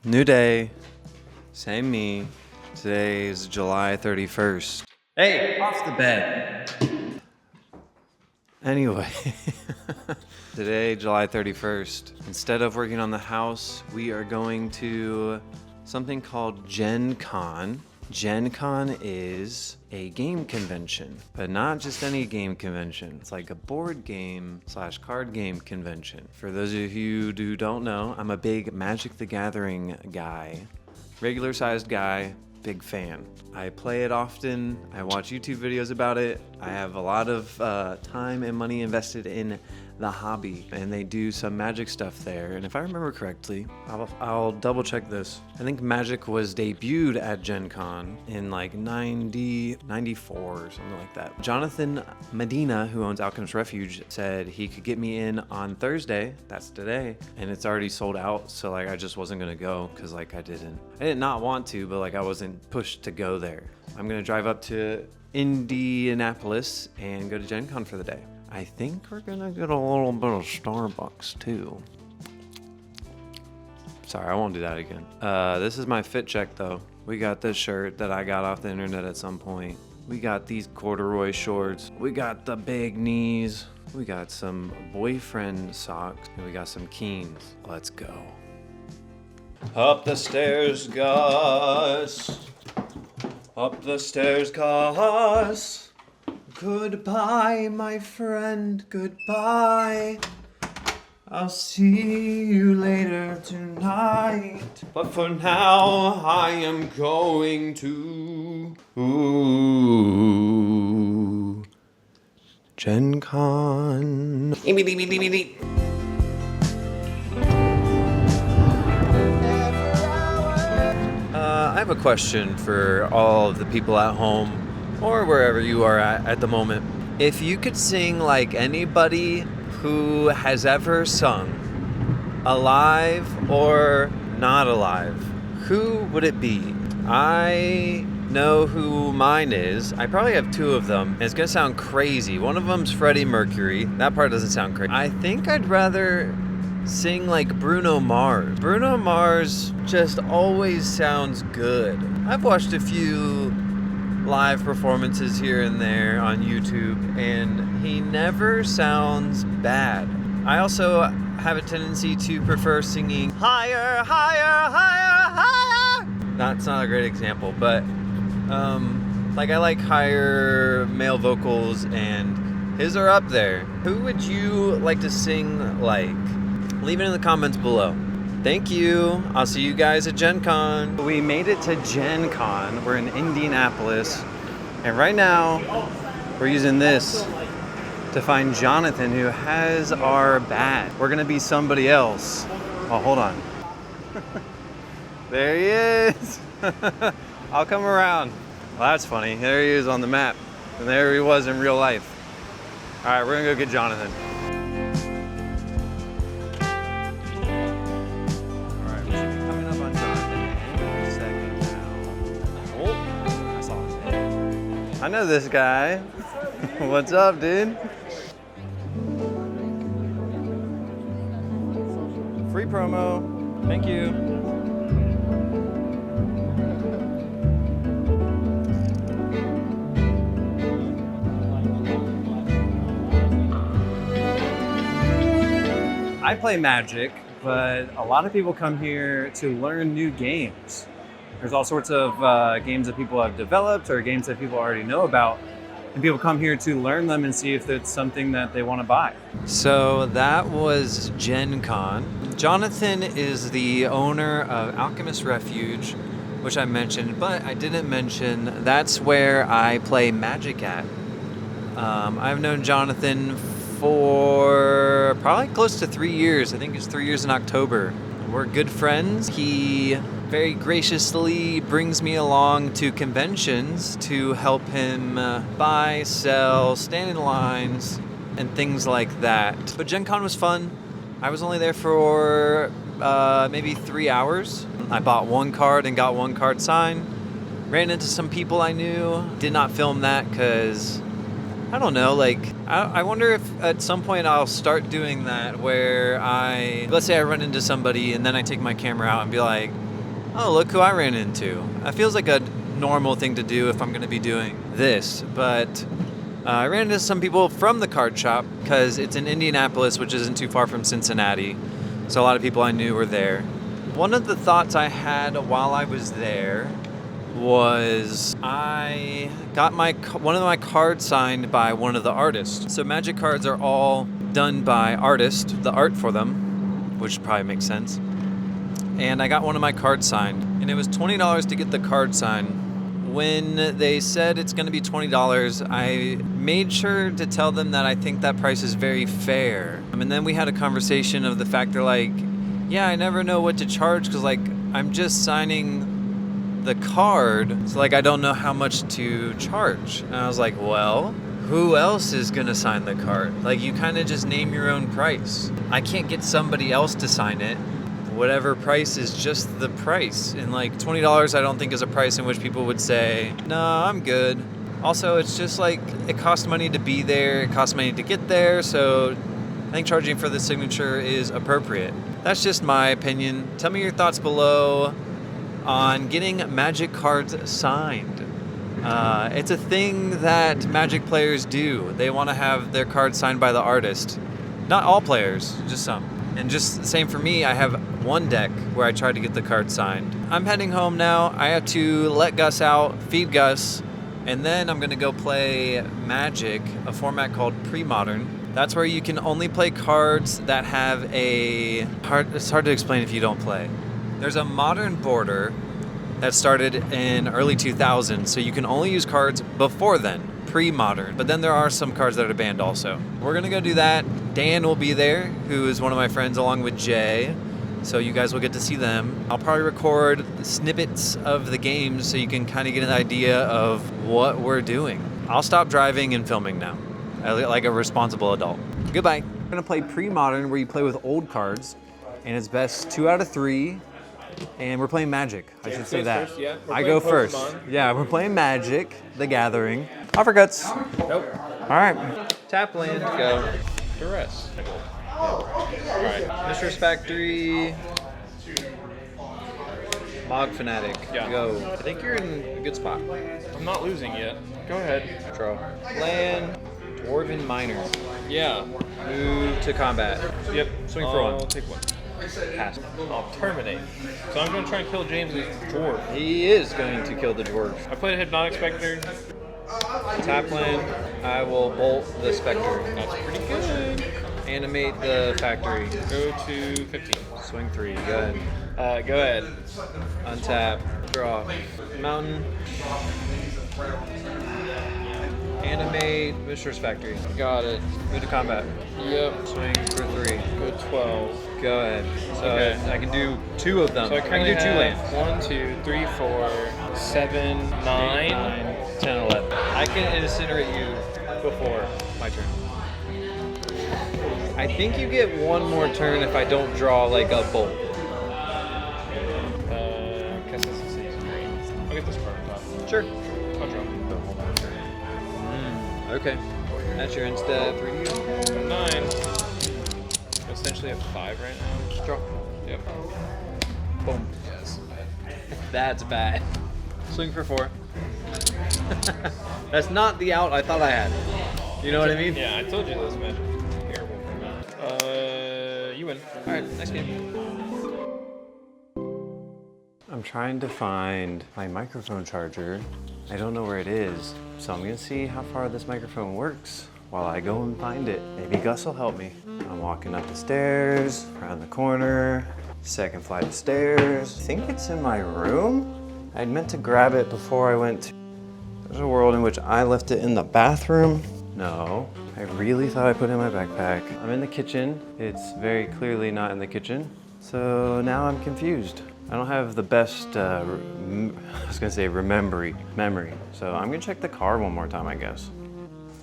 New day, same me. Today is July 31st. Hey, off the bed. Anyway, today, July 31st, instead of working on the house, we are going to something called Gen Con. Gen Con is a game convention, but not just any game convention. It's like a board game / card game convention. For those of you who don't know, I'm a big Magic the Gathering guy, regular sized guy, big fan. I play it often. I watch YouTube videos about it. I have a lot of time and money invested in the hobby, and they do some Magic stuff there. And if I remember correctly, I'll double check this. I think Magic was debuted at Gen Con in like 94 or something like that. Jonathan Medina, who owns Alchemist Refuge, said he could get me in on Thursday, that's today, and it's already sold out. So like I just wasn't gonna go because like I did not want to, but like I wasn't pushed to go there. I'm gonna drive up to Indianapolis and go to Gen Con for the day. I think we're gonna get a little bit of Starbucks too. Sorry, I won't do that again. This is my fit check though. We got this shirt that I got off the internet at some point. We got these corduroy shorts. We got the big knees. We got some boyfriend socks. And we got some Keens. Let's go. Up the stairs, Gus. Up the stairs, Gus. Goodbye, my friend, goodbye. I'll see you later tonight. But for now, I am going to Gen Con. I have a question for all of the people at home or wherever you are at the moment. If you could sing like anybody who has ever sung, alive or not alive, who would it be? I know who mine is. I probably have two of them, and it's gonna sound crazy. One of them's Freddie Mercury. That part doesn't sound crazy. I think I'd rather sing like Bruno Mars. Bruno Mars just always sounds good. I've watched a few live performances here and there on YouTube, and he never sounds bad. I also have a tendency to prefer singing higher, higher, higher, higher. That's not a great example, but like I like higher male vocals, and his are up there. Who would you like to sing like? Leave it in the comments below. Thank you. I'll see you guys at Gen Con. We made it to Gen Con. We're in Indianapolis. And right now, we're using this to find Jonathan, who has our badge. We're gonna be somebody else. Oh, hold on. There he is. I'll come around. Well, that's funny. There he is on the map. And there he was in real life. All right, we're gonna go get Jonathan. I know this guy. What's up, dude? Free promo. Thank you. I play Magic, but a lot of people come here to learn new games. There's all sorts of games that people have developed or games that people already know about, and people come here to learn them and see if it's something that they want to buy. So that was Gen Con. Jonathan is the owner of Alchemist Refuge, which I mentioned, but I didn't mention that's where I play Magic at. I've known Jonathan for probably close to 3 years. I think it's 3 years in October. We're good friends. He very graciously brings me along to conventions to help him buy, sell, stand in lines, and things like that. But Gen Con was fun. I was only there for maybe 3 hours. I bought one card and got one card signed. Ran into some people I knew. Did not film that because I don't know, like, I wonder if at some point I'll start doing that where let's say I run into somebody and then I take my camera out and be like, oh, look who I ran into. That feels like a normal thing to do if I'm going to be doing this, but I ran into some people from the card shop because it's in Indianapolis, which isn't too far from Cincinnati, so a lot of people I knew were there. One of the thoughts I had while I was there was I got one of my cards signed by one of the artists. So Magic cards are all done by artists, the art for them, which probably makes sense. And I got one of my cards signed, and it was $20 to get the card signed. When they said it's going to be $20, I made sure to tell them that I think that price is very fair. And then we had a conversation of the fact they're like, yeah, I never know what to charge because like I'm just signing the card, so like I don't know how much to charge. And I was like, well, who else is going to sign the card? Like you kind of just name your own price. I can't get somebody else to sign it. Whatever price is just the price. And like $20 I don't think is a price in which people would say, no, I'm good. Also, it's just like it costs money to be there, it costs money to get there, so I think charging for the signature is appropriate. That's just my opinion. Tell me your thoughts below on getting Magic cards signed. It's a thing that Magic players do. They want to have their cards signed by the artist. Not all players, just some. And just the same for me, I have one deck where I tried to get the card signed. I'm heading home now. I have to let Gus out, feed Gus, and then I'm gonna go play Magic, a format called Pre-Modern. That's where you can only play cards that have it's hard to explain if you don't play. There's a modern border that started in early 2000s, so you can only use cards before then. Pre-modern, but then there are some cards that are banned also. We're gonna go do that. Dan will be there, who is one of my friends, along with Jay, so you guys will get to see them. I'll probably record snippets of the games so you can kind of get an idea of what we're doing. I'll stop driving and filming now, like a responsible adult. Goodbye. We're gonna play Pre-Modern, where you play with old cards, and it's best 2 out of 3. And we're playing Magic. I should say that. First, yeah. I go first. Yeah, we're playing Magic, the Gathering. Offerguts. Nope. All right. Tap land, go. Duress. Alright. Mistress Factory. Mog Fanatic. Yeah. Go. I think you're in a good spot. I'm not losing yet. Go ahead. Draw. Land. Dwarven Miner. Yeah. Move to combat. Yep. Swing for one. I'll take one. Pass. I'll terminate. So I'm going to try and kill James's dwarf. He is going to kill the dwarf. I played a Hypnotic Spectre. Tap land. I will bolt the Spectre. That's pretty good. Animate the factory. Go to 15. Swing 3. Go ahead. Go ahead. Untap. Draw. Mountain. Animate Mistress Factory. Got it. Move to combat. Yep. Swing for 3. Go 12. Go ahead. So Okay. I can do 2 of them. So I can currently do 2 have lands. 1, 2, 3, 4, 7, 9. 10, 11. I can incinerate you before my turn. I think you get one more turn if I don't draw like a bolt. Guess that's the same screen. I'll get this card on top. Sure. I'll draw. Hold on. Okay. That's your instead. 3D. 9. Essentially at 5 right now. Draw. Yep. Boom. Yes. That's bad. Swing for 4. That's not the out I thought I had. You know what I mean? Yeah, I told you this match was terrible for me. You win. Alright, next game. I'm trying to find my microphone charger. I don't know where it is, so I'm gonna see how far this microphone works while I go and find it. Maybe Gus will help me. I'm walking up the stairs, around the corner, second flight of stairs. I think it's in my room. I'd meant to grab it before I went to... There's a world in which I left it in the bathroom. No, I really thought I put it in my backpack. I'm in the kitchen. It's very clearly not in the kitchen. So now I'm confused. I don't have the best, I was gonna say memory. So I'm gonna check the car one more time, I guess.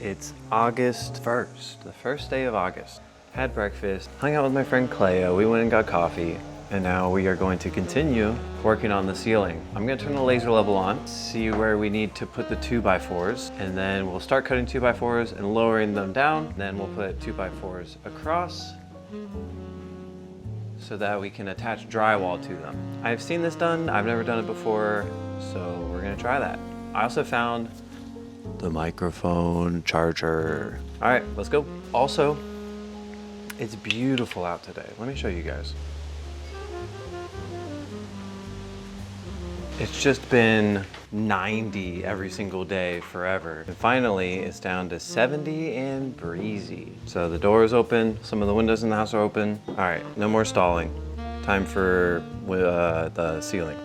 It's August 1st, the first day of August. Had breakfast, hung out with my friend Cleo, we went and got coffee, and now we are going to continue working on the ceiling. I'm gonna turn the laser level on, see where we need to put the 2x4s, and then we'll start cutting 2x4s and lowering them down. Then we'll put 2x4s across. so that we can attach drywall to them. I've seen this done, I've never done it before, so we're gonna try that. I also found the microphone charger. All right, let's go. Also, it's beautiful out today. Let me show you guys. It's just been 90 every single day forever. And finally, it's down to 70 and breezy. So the door is open, some of the windows in the house are open. All right, no more stalling. Time for the ceiling.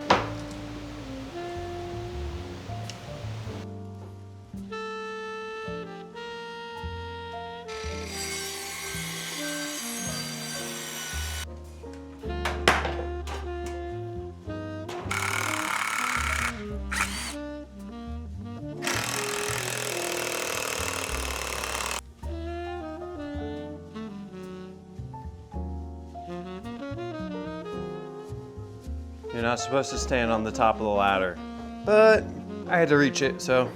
You're not supposed to stand on the top of the ladder, but I had to reach it, so.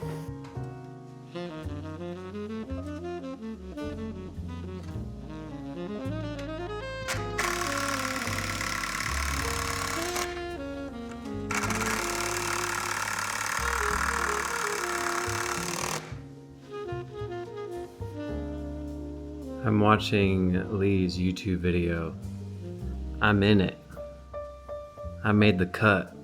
I'm watching Lee's YouTube video. I'm in it. I made the cut.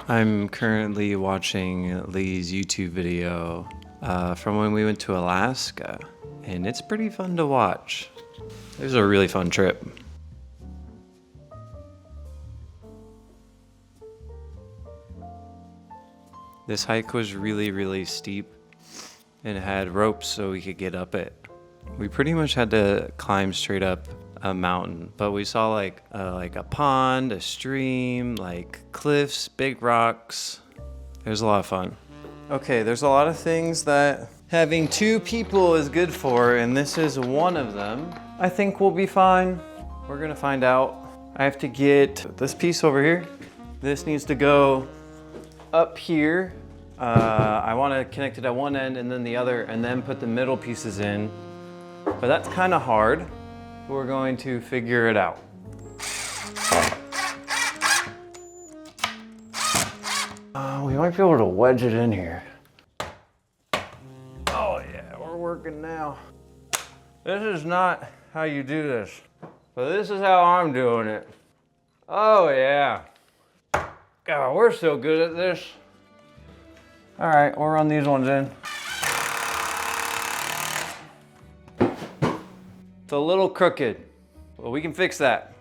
I'm currently watching Lee's YouTube video from when we went to Alaska, and it's pretty fun to watch. It was a really fun trip. This hike was really, really steep and it had ropes so we could get up it. We pretty much had to climb straight up a mountain, but we saw like a pond, a stream, like cliffs, big rocks. It was a lot of fun. Okay, there's a lot of things that having two people is good for, and this is one of them. I think we'll be fine. We're gonna find out. I have to get this piece over here. This needs to go up here. I want to connect it at one end and then the other, and then put the middle pieces in. But that's kind of hard. We're going to figure it out. We might be able to wedge it in here. Oh yeah, we're working now. This is not how you do this, but this is how I'm doing it. Oh yeah. God, we're so good at this. All right, we'll run these ones in. It's a little crooked, but we can fix that.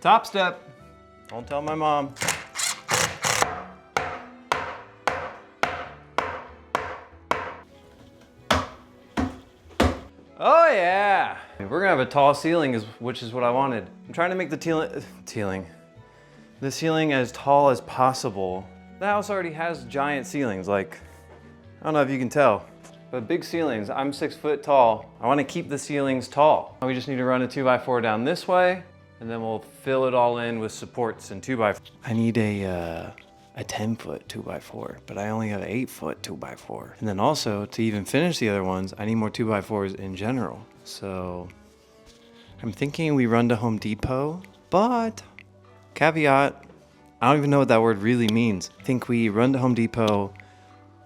Top step. Don't tell my mom. Oh yeah! We're gonna have a tall ceiling, which is what I wanted. I'm trying to make the ceiling as tall as possible. The house already has giant ceilings, like, I don't know if you can tell. But big ceilings, I'm 6 foot tall. I want to keep the ceilings tall. We just need to run a 2x4 down this way, and then we'll fill it all in with supports and 2x4. I need a 10 foot 2x4, but I only have an 8 foot 2x4. And then also, to even finish the other ones, I need more 2x4s in general. So I'm thinking we run to Home Depot, but caveat, I don't even know what that word really means. I think we run to Home Depot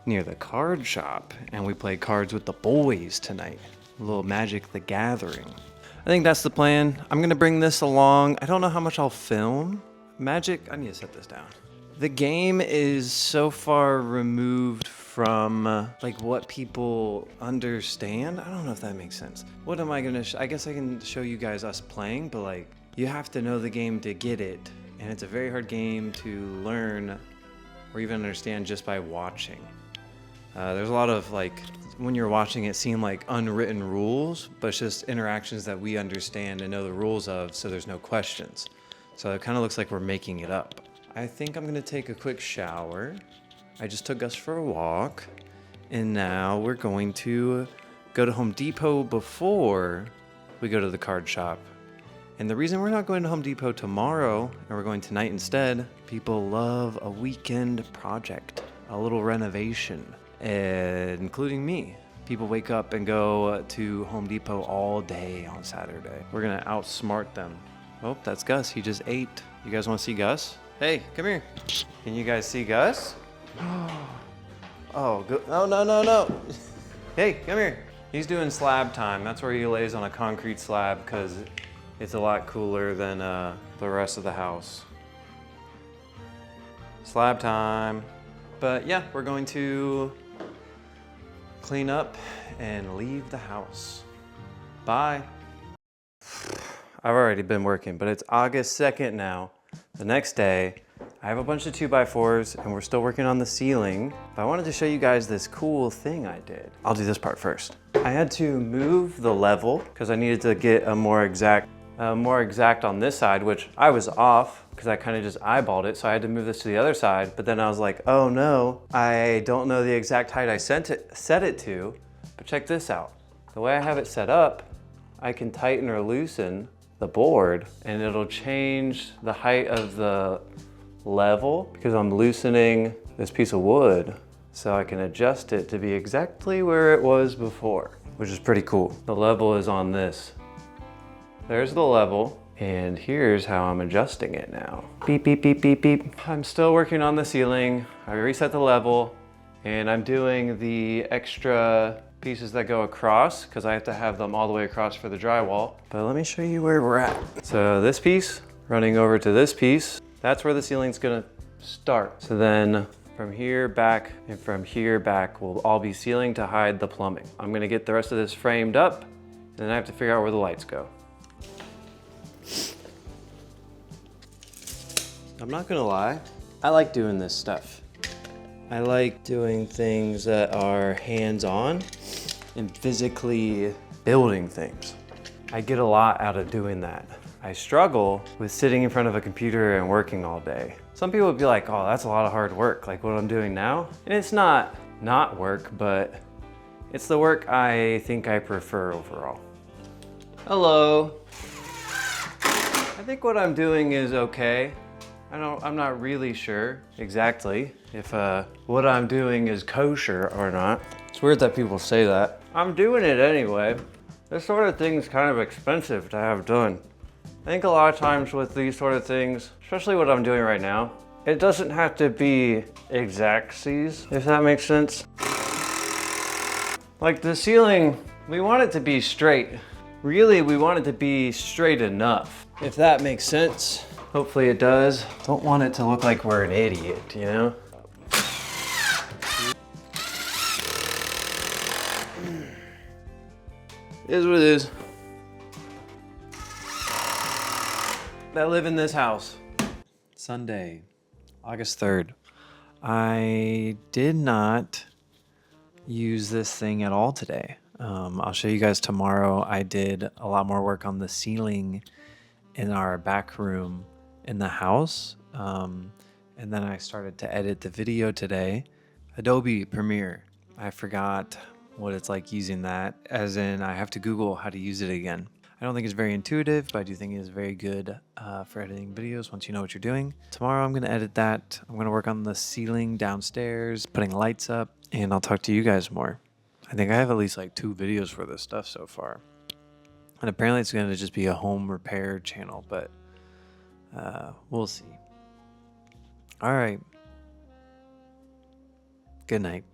near the card shop and we play cards with the boys tonight. A little Magic the Gathering. I think that's the plan. I'm gonna bring this along. I don't know how much I'll film. Magic, I need to set this down. The game is so far removed from like what people understand. I don't know if that makes sense. What am I gonna, I guess I can show you guys us playing, but like you have to know the game to get it. And it's a very hard game to learn or even understand just by watching. There's a lot of like, when you're watching it seem like unwritten rules, but it's just interactions that we understand and know the rules of, so there's no questions. So it kind of looks like we're making it up. I think I'm gonna take a quick shower. I just took us for a walk, and now we're going to go to Home Depot before we go to the card shop. And the reason we're not going to Home Depot tomorrow, and we're going tonight instead, people love a weekend project, a little renovation, including me. People wake up and go to Home Depot all day on Saturday. We're gonna outsmart them. Oh, that's Gus. He just ate. You guys want to see Gus? Hey, come here. Can you guys see Gus? Oh, go. Oh, no, no, no. Hey, come here. He's doing slab time. That's where he lays on a concrete slab because it's a lot cooler than the rest of the house. Slab time. But yeah, we're going to clean up and leave the house. Bye. I've already been working, but it's August 2nd now. The next day, I have a bunch of 2x4s and we're still working on the ceiling. But I wanted to show you guys this cool thing I did. I'll do this part first. I had to move the level because I needed to get a more exact on this side, which I was off because I kind of just eyeballed it. So I had to move this to the other side. But then I was like, oh no, I don't know the exact height I set it to. But check this out. The way I have it set up, I can tighten or loosen the board and it'll change the height of the level because I'm loosening this piece of wood so I can adjust it to be exactly where it was before, which is pretty cool. The level is on this. There's the level and here's how I'm adjusting it now. Beep, beep, beep, beep, beep. I'm still working on the ceiling. I reset the level and I'm doing the extra pieces that go across because I have to have them all the way across for the drywall. But let me show you where we're at. So this piece running over to this piece, that's where the ceiling's gonna start. So then from here back and from here back will all be ceiling to hide the plumbing. I'm gonna get the rest of this framed up and then I have to figure out where the lights go. I'm not gonna lie, I like doing this stuff. I like doing things that are hands-on and physically building things. I get a lot out of doing that. I struggle with sitting in front of a computer and working all day. Some people would be like, oh, that's a lot of hard work, like what I'm doing now. And it's not work, but it's the work I think I prefer overall. Hello. I think what I'm doing is okay. I'm not really sure exactly if what I'm doing is kosher or not. It's weird that people say that. I'm doing it anyway. This sort of thing's kind of expensive to have done. I think a lot of times with these sort of things, especially what I'm doing right now, it doesn't have to be exactsies, if that makes sense. Like the ceiling, we want it to be straight. Really, we want it to be straight enough, if that makes sense. Hopefully it does. Don't want it to look like we're an idiot, you know? It is what it is. I live in this house. Sunday, August 3rd. I did not use this thing at all today. I'll show you guys tomorrow. I did a lot more work on the ceiling in our back room in the house. And then I started to edit the video today. Adobe Premiere. I forgot what it's like using that, as in I have to Google how to use it again. I don't think it's very intuitive, but I do think it is very good for editing videos once you know what you're doing. Tomorrow I'm gonna edit that. I'm gonna work on the ceiling downstairs, putting lights up, and I'll talk to you guys more. I think I have at least like 2 videos for this stuff so far. And apparently it's gonna just be a home repair channel, but we'll see. All right. Good night.